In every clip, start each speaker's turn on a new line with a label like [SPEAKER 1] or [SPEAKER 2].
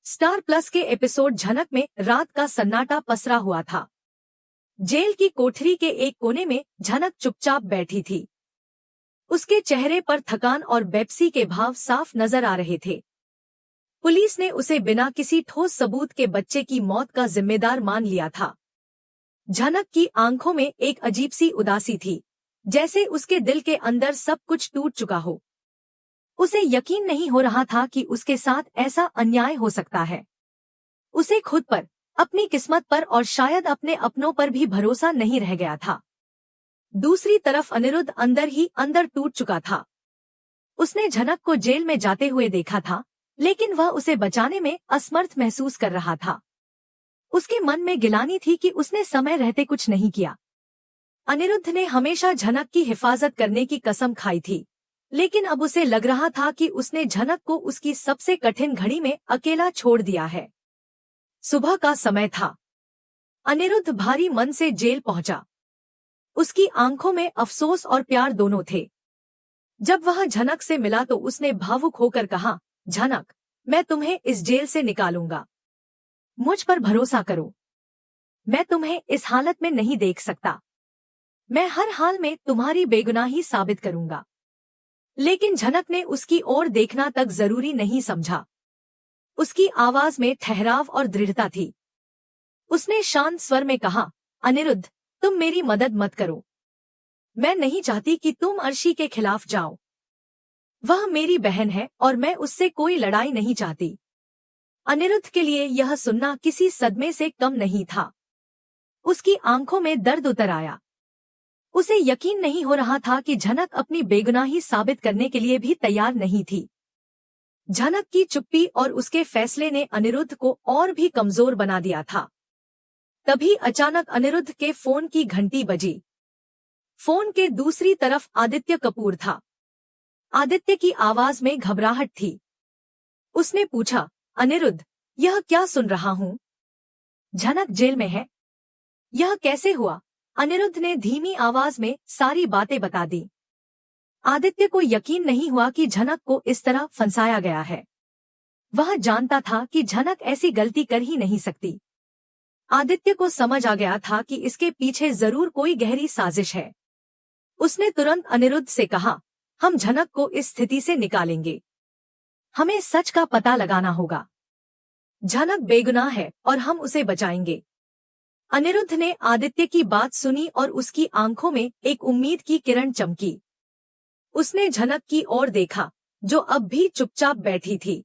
[SPEAKER 1] Star plus के episode झनक में रात का सन्नाटा पसरा हुआ था। जेल की कोठरी के एक कोने में झनक चुपचाप बैठी थी। उसके चेहरे पर थकान और बेपसी के भाव साफ नजर आ रहे थे। पुलिस ने उसे बिना किसी ठोस सबूत के बच्चे की मौत का जिम्मेदार मान लिया था। झनक की आंखों में एक अजीब सी उदासी थी, जैसे उसके दिल के अंदर सब कुछ टूट चुका हो। उसे यकीन नहीं हो रहा था कि उसके साथ ऐसा अन्याय हो सकता है। उसे खुद पर, अपनी किस्मत पर और शायद अपने अपनों पर भी भरोसा नहीं रह गया था। दूसरी तरफ अनिरुद्ध अंदर ही अंदर टूट चुका था। उसने झनक को जेल में जाते हुए देखा था, लेकिन वह उसे बचाने में असमर्थ महसूस कर रहा था। उसके मन में गिलानी थी कि उसने समय रहते कुछ नहीं किया। अनिरुद्ध ने हमेशा झनक की हिफाजत करने की कसम खाई थी, लेकिन अब उसे लग रहा था कि उसने झनक को उसकी सबसे कठिन घड़ी में अकेला छोड़ दिया है। सुबह का समय था। अनिरुद्ध भारी मन से जेल पहुंचा। उसकी आंखों में अफसोस और प्यार दोनों थे। जब वह झनक से मिला तो उसने भावुक होकर कहा, झनक, मैं तुम्हें इस जेल से निकालूंगा। मुझ पर भरोसा करो। मैं तुम्हें इस हालत में नहीं देख सकता। मैं हर हाल में तुम्हारी बेगुनाही साबित करूंगा। लेकिन झनक ने उसकी ओर देखना तक जरूरी नहीं समझा। उसकी आवाज में ठहराव और दृढ़ता थी। उसने शांत स्वर में कहा, अनिरुद्ध, तुम मेरी मदद मत करो। मैं नहीं चाहती कि तुम अर्शी के खिलाफ जाओ। वह मेरी बहन है और मैं उससे कोई लड़ाई नहीं चाहती। अनिरुद्ध के लिए यह सुनना किसी सदमे से कम नहीं था। उसकी आंखों में दर्द उतर आया। उसे यकीन नहीं हो रहा था कि झनक अपनी बेगुनाही साबित करने के लिए भी तैयार नहीं थी। झनक की चुप्पी और उसके फैसले ने अनिरुद्ध को और भी कमजोर बना दिया था। तभी अचानक अनिरुद्ध के फोन की घंटी बजी। फोन के दूसरी तरफ आदित्य कपूर था। आदित्य की आवाज में घबराहट थी। उसने पूछा, अनिरुद्ध, यह क्या सुन रहा हूँ? झनक जेल में है? यह कैसे हुआ? अनिरुद्ध ने धीमी आवाज में सारी बातें बता दी। आदित्य को यकीन नहीं हुआ कि झनक को इस तरह फंसाया गया है। वह जानता था कि झनक ऐसी गलती कर ही नहीं सकती। आदित्य को समझ आ गया था कि इसके पीछे जरूर कोई गहरी साजिश है। उसने तुरंत अनिरुद्ध से कहा, हम झनक को इस स्थिति से निकालेंगे। हमें सच का पता लगाना होगा। झनक बेगुनाह है और हम उसे बचाएंगे। अनिरुद्ध ने आदित्य की बात सुनी और उसकी आंखों में एक उम्मीद की किरण चमकी। उसने झनक की ओर देखा, जो अब भी चुपचाप बैठी थी।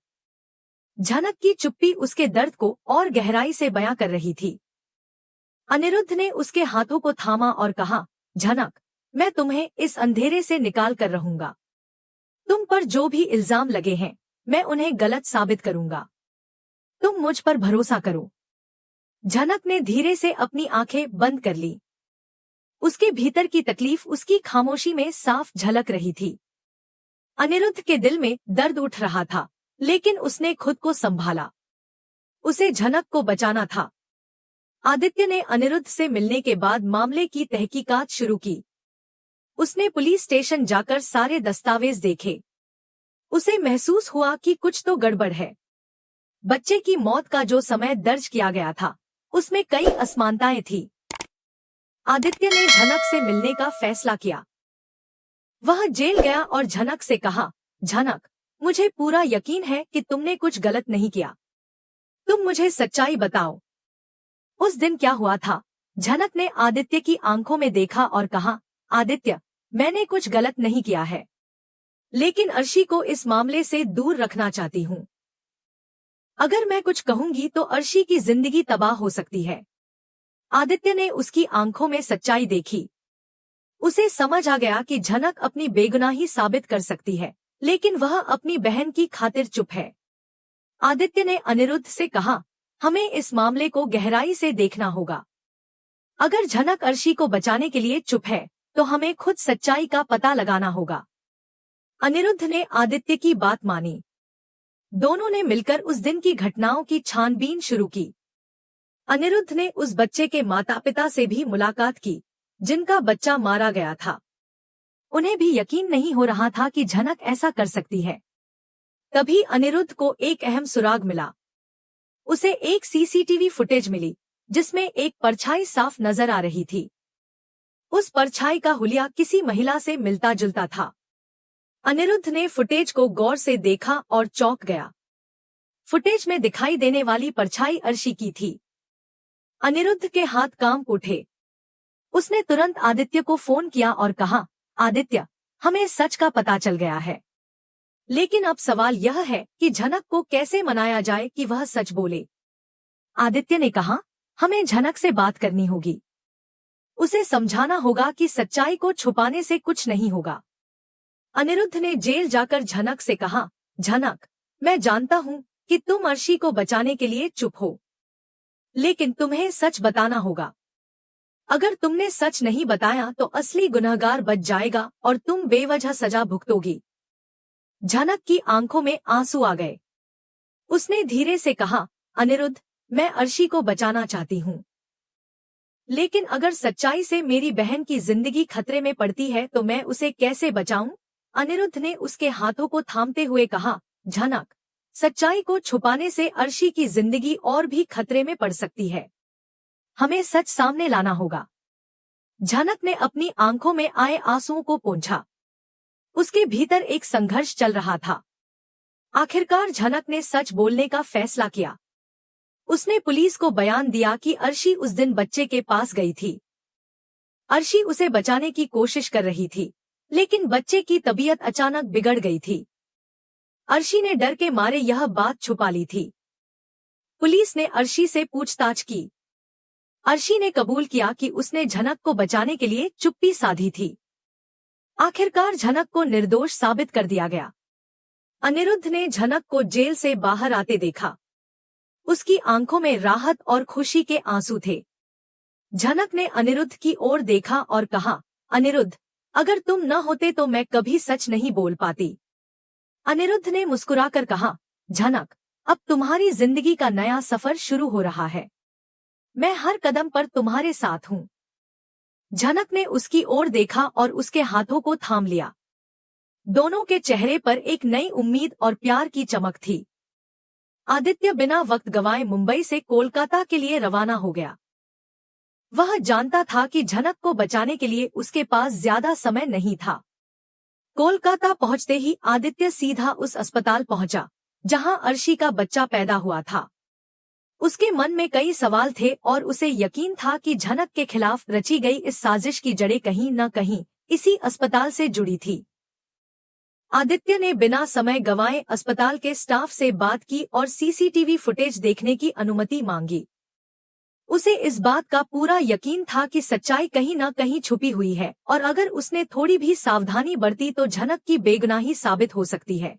[SPEAKER 1] झनक की चुप्पी उसके दर्द को और गहराई से बयां कर रही थी। अनिरुद्ध ने उसके हाथों को थामा और कहा, झनक, मैं तुम्हें इस अंधेरे से निकाल कर रहूंगा। तुम पर जो भी इल्जाम लगे हैं, मैं उन्हें गलत साबित करूंगा। तुम मुझ पर भरोसा करो। झनक ने धीरे से अपनी आंखें बंद कर ली। उसके भीतर की तकलीफ उसकी खामोशी में साफ झलक रही थी। अनिरुद्ध के दिल में दर्द उठ रहा था, लेकिन उसने खुद को संभाला। उसे झनक को बचाना था। आदित्य ने अनिरुद्ध से मिलने के बाद मामले की तहकीकात शुरू की। उसने पुलिस स्टेशन जाकर सारे दस्तावेज देखे। उसे महसूस हुआ कि कुछ तो गड़बड़ है। बच्चे की मौत का जो समय दर्ज किया गया था, उसमें कई असमानताएं थी। आदित्य ने झनक से मिलने का फैसला किया। वह जेल गया और झनक से कहा, झनक, मुझे पूरा यकीन है कि तुमने कुछ गलत नहीं किया। तुम मुझे सच्चाई बताओ। उस दिन क्या हुआ था? झनक ने आदित्य की आंखों में देखा और कहा, आदित्य, मैंने कुछ गलत नहीं किया है, लेकिन अर्शी को इस मामले से दूर रखना चाहती हूँ। अगर मैं कुछ कहूंगी तो अर्शी की जिंदगी तबाह हो सकती है। आदित्य ने उसकी आंखों में सच्चाई देखी। उसे समझ आ गया कि झनक अपनी बेगुनाही साबित कर सकती है, लेकिन वह अपनी बहन की खातिर चुप है। आदित्य ने अनिरुद्ध से कहा, हमें इस मामले को गहराई से देखना होगा। अगर झनक अर्शी को बचाने के लिए चुप है, तो हमें खुद सच्चाई का पता लगाना होगा। अनिरुद्ध ने आदित्य की बात मानी। दोनों ने मिलकर उस दिन की घटनाओं की छानबीन शुरू की। अनिरुद्ध ने उस बच्चे के माता पिता से भी मुलाकात की, जिनका बच्चा मारा गया था। उन्हें भी यकीन नहीं हो रहा था कि झनक ऐसा कर सकती है। तभी अनिरुद्ध को एक अहम सुराग मिला। उसे एक सीसीटीवी फुटेज मिली जिसमें एक परछाई साफ नजर आ रही थी। उस परछाई का हुलिया किसी महिला से मिलता जुलता था। अनिरुद्ध ने फुटेज को गौर से देखा और चौंक गया। फुटेज में दिखाई देने वाली परछाई अर्शी की थी। अनिरुद्ध के हाथ कांप उठे। उसने तुरंत आदित्य को फोन किया और कहा, आदित्य, हमें सच का पता चल गया है, लेकिन अब सवाल यह है कि झनक को कैसे मनाया जाए कि वह सच बोले। आदित्य ने कहा, हमें झनक से बात करनी होगी। उसे समझाना होगा कि सच्चाई को छुपाने से कुछ नहीं होगा। अनिरुद्ध ने जेल जाकर झनक से कहा, झनक, मैं जानता हूं कि तुम अर्शी को बचाने के लिए चुप हो, लेकिन तुम्हें सच बताना होगा। अगर तुमने सच नहीं बताया तो असली गुनहगार बच जाएगा और तुम बेवजह सजा भुगतोगी। झनक की आंखों में आंसू आ गए। उसने धीरे से कहा, अनिरुद्ध, मैं अर्शी को बचाना चाहती हूँ, लेकिन अगर सच्चाई से मेरी बहन की जिंदगी खतरे में पड़ती है तो मैं उसे कैसे बचाऊं? अनिरुद्ध ने उसके हाथों को थामते हुए कहा, झनक, सच्चाई को छुपाने से अर्शी की जिंदगी और भी खतरे में पड़ सकती है। हमें सच सामने लाना होगा। झनक ने अपनी आंखों में आए आंसुओं को पोंछा। उसके भीतर एक संघर्ष चल रहा था। आखिरकार झनक ने सच बोलने का फैसला किया। उसने पुलिस को बयान दिया कि अर्शी उस दिन बच्चे के पास गई थी। अर्शी उसे बचाने की कोशिश कर रही थी, लेकिन बच्चे की तबीयत अचानक बिगड़ गई थी। अर्शी ने डर के मारे यह बात छुपा ली थी। पुलिस ने अर्शी से पूछताछ की। अर्शी ने कबूल किया कि उसने झनक को बचाने के लिए चुप्पी साधी थी। आखिरकार झनक को निर्दोष साबित कर दिया गया। अनिरुद्ध ने झनक को जेल से बाहर आते देखा। उसकी आंखों में राहत और खुशी के आंसू थे। झनक ने अनिरुद्ध की ओर देखा और कहा, अनिरुद्ध, अगर तुम न होते तो मैं कभी सच नहीं बोल पाती। अनिरुद्ध ने मुस्कुराकर कहा, झनक, अब तुम्हारी जिंदगी का नया सफर शुरू हो रहा है। मैं हर कदम पर तुम्हारे साथ हूँ। झनक ने उसकी ओर देखा और उसके हाथों को थाम लिया। दोनों के चेहरे पर एक नई उम्मीद और प्यार की चमक थी। आदित्य बिना वक्त गंवाए मुंबई से कोलकाता के लिए रवाना हो गया। वह जानता था कि झनक को बचाने के लिए उसके पास ज्यादा समय नहीं था। कोलकाता पहुंचते ही आदित्य सीधा उस अस्पताल पहुंचा जहां अर्शी का बच्चा पैदा हुआ था। उसके मन में कई सवाल थे और उसे यकीन था कि झनक के खिलाफ रची गई इस साजिश की जड़ें कहीं न कहीं इसी अस्पताल से जुड़ी थी। आदित्य ने बिना समय गंवाए अस्पताल के स्टाफ से बात की और सीसीटीवी फुटेज देखने की अनुमति मांगी। उसे इस बात का पूरा यकीन था कि सच्चाई कहीं न कहीं छुपी हुई है और अगर उसने थोड़ी भी सावधानी बरती तो झनक की बेगुनाही साबित हो सकती है।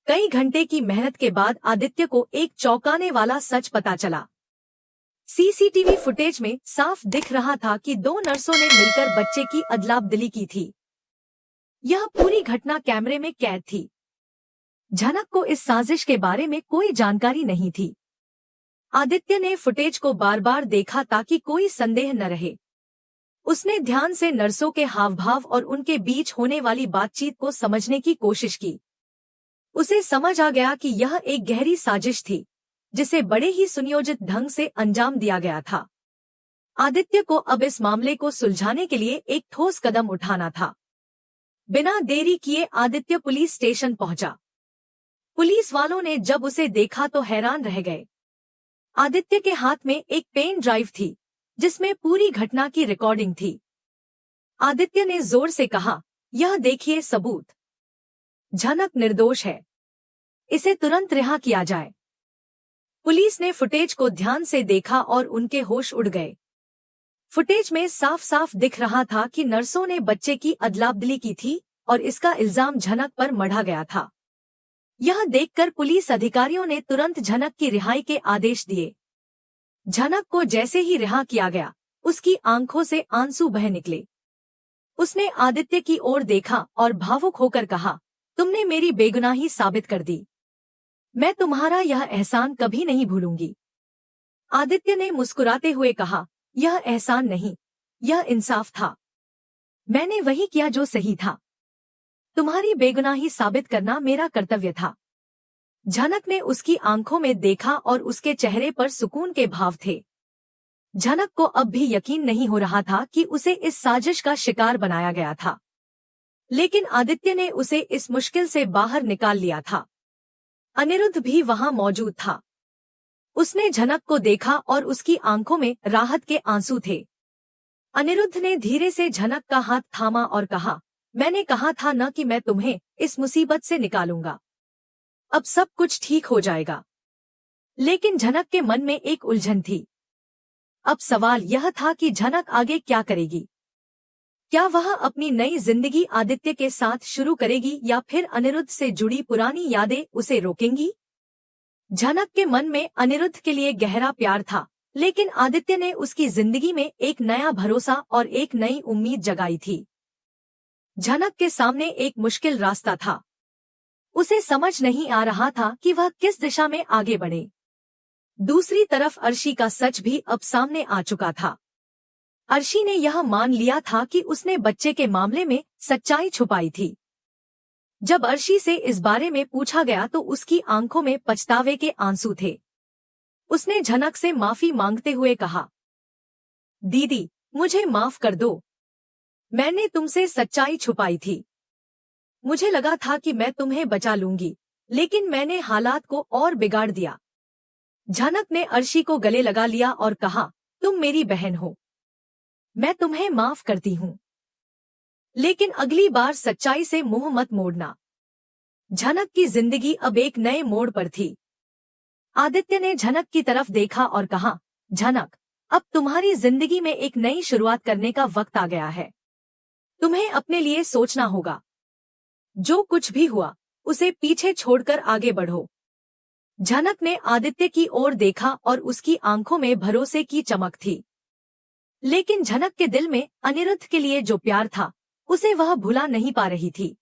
[SPEAKER 1] कई घंटे की मेहनत के बाद आदित्य को एक चौंकाने वाला सच पता चला। सीसीटीवी फुटेज में साफ दिख रहा था कि 2 नर्सों ने मिलकर बच्चे की अदला-बदली की थी। यह पूरी घटना कैमरे में कैद थी। झनक को इस साजिश के बारे में कोई जानकारी नहीं थी। आदित्य ने फुटेज को बार बार देखा ताकि कोई संदेह न रहे। उसने ध्यान से नर्सों के हावभाव और उनके बीच होने वाली बातचीत को समझने की कोशिश की। उसे समझ आ गया कि यह एक गहरी साजिश थी जिसे बड़े ही सुनियोजित ढंग से अंजाम दिया गया था। आदित्य को अब इस मामले को सुलझाने के लिए एक ठोस कदम उठाना था। बिना देरी किए आदित्य पुलिस स्टेशन पहुंचा। पुलिस वालों ने जब उसे देखा तो हैरान रह गए। आदित्य के हाथ में एक पेन ड्राइव थी जिसमें पूरी घटना की रिकॉर्डिंग थी। आदित्य ने जोर से कहा, यह देखिए सबूत। झनक निर्दोष है, इसे तुरंत रिहा किया जाए। पुलिस ने फुटेज को ध्यान से देखा और उनके होश उड़ गए। फुटेज में साफ साफ दिख रहा था कि नर्सों ने बच्चे की अदला-बदली की थी और इसका इल्जाम झनक पर मढ़ा गया था। यह देखकर पुलिस अधिकारियों ने तुरंत झनक की रिहाई के आदेश दिए। झनक को जैसे ही रिहा किया गया, उसकी आंखों से आंसू बह निकले। उसने आदित्य की ओर देखा और भावुक होकर कहा, तुमने मेरी बेगुनाही साबित कर दी। मैं तुम्हारा यह एहसान कभी नहीं भूलूंगी। आदित्य ने मुस्कुराते हुए कहा, यह एहसान नहीं, यह इंसाफ था। मैंने वही किया जो सही था। तुम्हारी बेगुनाही साबित करना मेरा कर्तव्य था। झनक ने उसकी आंखों में देखा और उसके चेहरे पर सुकून के भाव थे। झनक को अब भी यकीन नहीं हो रहा था कि उसे इस साजिश का शिकार बनाया गया था, लेकिन आदित्य ने उसे इस मुश्किल से बाहर निकाल लिया था। अनिरुद्ध भी वहां मौजूद था। उसने झनक को देखा और उसकी आंखों में राहत के आंसू थे। अनिरुद्ध ने धीरे से झनक का हाथ थामा और कहा, मैंने कहा था न कि मैं तुम्हें इस मुसीबत से निकालूंगा। अब सब कुछ ठीक हो जाएगा। लेकिन झनक के मन में एक उलझन थी। अब सवाल यह था कि झनक आगे क्या करेगी। क्या वह अपनी नई जिंदगी आदित्य के साथ शुरू करेगी या फिर अनिरुद्ध से जुड़ी पुरानी यादें उसे रोकेंगी। झनक के मन में अनिरुद्ध के लिए गहरा प्यार था, लेकिन आदित्य ने उसकी जिंदगी में एक नया भरोसा और एक नई उम्मीद जगाई थी। झनक के सामने एक मुश्किल रास्ता था। उसे समझ नहीं आ रहा था कि वह किस दिशा में आगे बढ़े। दूसरी तरफ अर्शी का सच भी अब सामने आ चुका था। अर्शी ने यह मान लिया था कि उसने बच्चे के मामले में सच्चाई छुपाई थी। जब अर्शी से इस बारे में पूछा गया तो उसकी आंखों में पछतावे के आंसू थे। उसने झनक से माफी मांगते हुए कहा, दीदी, मुझे माफ कर दो। मैंने तुमसे सच्चाई छुपाई थी। मुझे लगा था कि मैं तुम्हें बचा लूंगी, लेकिन मैंने हालात को और बिगाड़ दिया। झनक ने अर्शी को गले लगा लिया और कहा, तुम मेरी बहन हो, मैं तुम्हें माफ करती हूँ, लेकिन अगली बार सच्चाई से मुंह मत मोड़ना। झनक की जिंदगी अब एक नए मोड़ पर थी। आदित्य ने झनक की तरफ देखा और कहा, झनक, अब तुम्हारी जिंदगी में एक नई शुरुआत करने का वक्त आ गया है। तुम्हें अपने लिए सोचना होगा। जो कुछ भी हुआ उसे पीछे छोड़कर आगे बढ़ो। झनक ने आदित्य की ओर देखा और उसकी आंखों में भरोसे की चमक थी। लेकिन झनक के दिल में अनिरुद्ध के लिए जो प्यार था उसे वह भुला नहीं पा रही थी।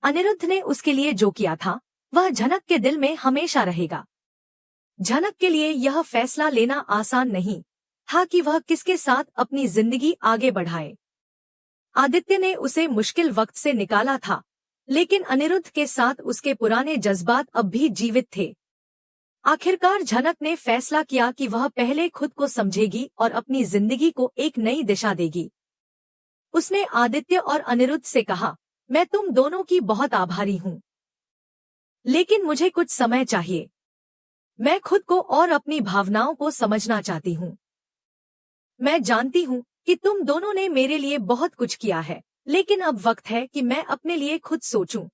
[SPEAKER 1] अनिरुद्ध ने उसके लिए जो किया था वह झनक के दिल में हमेशा रहेगा। झनक के लिए यह फैसला लेना आसान नहीं था कि वह किसके साथ अपनी जिंदगी आगे बढ़ाए। आदित्य ने उसे मुश्किल वक्त से निकाला था, लेकिन अनिरुद्ध के साथ उसके पुराने जज्बात अब भी जीवित थे। आखिरकार झनक ने फैसला किया कि वह पहले खुद को समझेगी और अपनी जिंदगी को एक नई दिशा देगी। उसने आदित्य और अनिरुद्ध से कहा, मैं तुम दोनों की बहुत आभारी हूँ, लेकिन मुझे कुछ समय चाहिए। मैं खुद को और अपनी भावनाओं को समझना चाहती हूँ। मैं जानती हूँ कि तुम दोनों ने मेरे लिए बहुत कुछ किया है, लेकिन अब वक्त है कि मैं अपने लिए खुद सोचूं।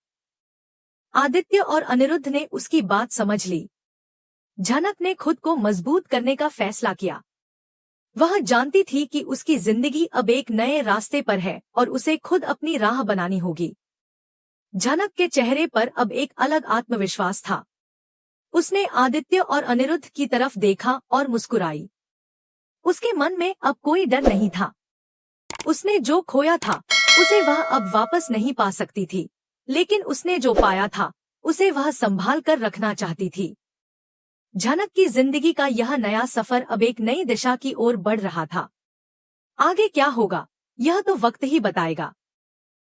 [SPEAKER 1] आदित्य और अनिरुद्ध ने उसकी बात समझ ली। झनक ने खुद को मजबूत करने का फैसला किया। वह जानती थी कि उसकी जिंदगी अब एक नए रास्ते पर है और उसे खुद अपनी राह बनानी होगी। झनक के चेहरे पर अब एक अलग आत्मविश्वास था। उसने आदित्य और अनिरुद्ध की तरफ देखा और मुस्कुराई। उसके मन में अब कोई डर नहीं था। उसने जो खोया था उसे वह अब वापस नहीं पा सकती थी, लेकिन उसने जो पाया था उसे वह संभाल कर रखना चाहती थी। झनक की जिंदगी का यह नया सफर अब एक नई दिशा की ओर बढ़ रहा था। आगे क्या होगा यह तो वक्त ही बताएगा।